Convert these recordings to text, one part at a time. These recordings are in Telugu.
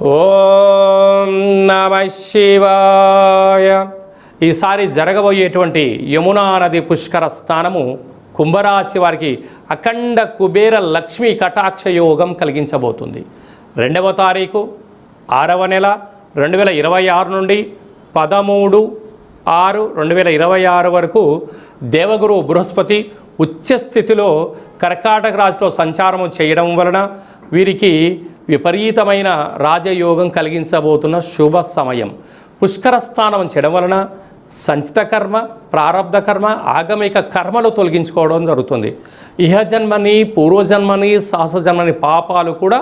ఓం నమ శివాయ. ఈసారి జరగబోయేటువంటి యమునా నది పుష్కర స్నానము కుంభరాశి వారికి అఖండ కుబేర లక్ష్మీ కటాక్ష యోగం కలిగించబోతుంది. 2వ తారీఖు 6వ నెల 2026 నుండి 13/6/2026 వరకు దేవగురు బృహస్పతి ఉచ్చస్థితిలో కర్కాటక రాశిలో సంచారము చేయడం వలన వీరికి విపరీతమైన రాజయోగం కలిగించబోతున్న శుభ సమయం. పుష్కర స్నానం చేయడం వలన సంచిత కర్మ, ప్రారబ్ధ కర్మ, ఆగమిక కర్మలు తొలగించుకోవడం జరుగుతుంది. ఇహజన్మని, పూర్వజన్మని, సహస్రజన్మని పాపాలు కూడా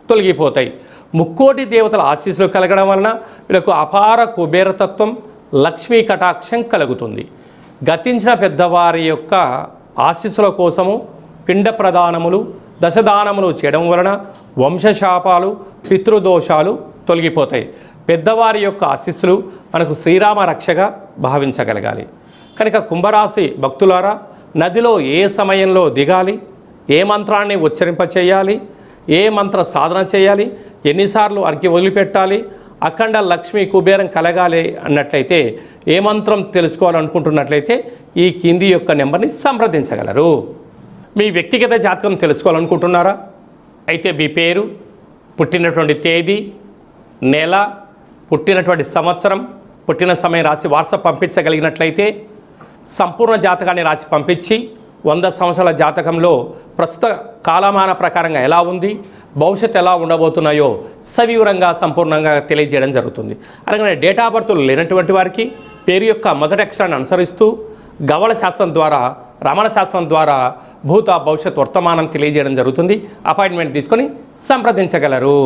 తొలగిపోతాయి. ముక్కోటి దేవతల ఆశీస్సులు కలగడం వలన వీళ్ళకు అపార కుబేరతత్వం, లక్ష్మీ కటాక్షం కలుగుతుంది. గతించిన పెద్దవారి యొక్క ఆశీస్సుల కోసము పిండ ప్రదానములు, దశదానములు చేయడం వలన వంశశాపాలు, పితృదోషాలు తొలగిపోతాయి. పెద్దవారి యొక్క ఆశీస్సులు మనకు శ్రీరామ రక్షగా భావించగలగాలి. కనుక కుంభరాశి భక్తులారా, నదిలో ఏ సమయంలో దిగాలి, ఏ మంత్రాన్ని ఉచ్చరింపచేయాలి, ఏ మంత్ర సాధన చేయాలి, ఎన్నిసార్లు అర్ఘ్యం వదిలిపెట్టాలి, అఖండ లక్ష్మీ కుబేరం కలగాలి అన్నట్లయితే, ఏ మంత్రం తెలుసుకోవాలనుకుంటున్నట్లయితే ఈ కింది యొక్క నెంబర్ని సంప్రదించగలరు. మీ వ్యక్తిగత జాతకం తెలుసుకోవాలనుకుంటున్నారా? అయితే మీ పేరు, పుట్టినటువంటి తేదీ, నెల, పుట్టినటువంటి సంవత్సరం, పుట్టిన సమయం రాసి వాట్సాప్ పంపించగలిగినట్లయితే సంపూర్ణ జాతకాన్ని రాసి పంపించి 100 సంవత్సరాల జాతకంలో ప్రస్తుత కాలమాన ప్రకారంగా ఎలా ఉంది, భవిష్యత్తు ఎలా ఉండబోతున్నాయో సవివరంగా సంపూర్ణంగా తెలియజేయడం జరుగుతుంది. అలాగే డేట్ ఆఫ్ బర్త్ లేనటువంటి వారికి పేరు యొక్క మొదటి అక్షరాన్ని అనుసరిస్తూ గవళ శాస్త్రం ద్వారా, రమణ శాస్త్రం ద్వారా భూత భవిష్యత్ వర్తమానం తెలియజేయడం జరుగుతుంది. అపాయింట్మెంట్ తీసుకొని సంప్రదించగలరు.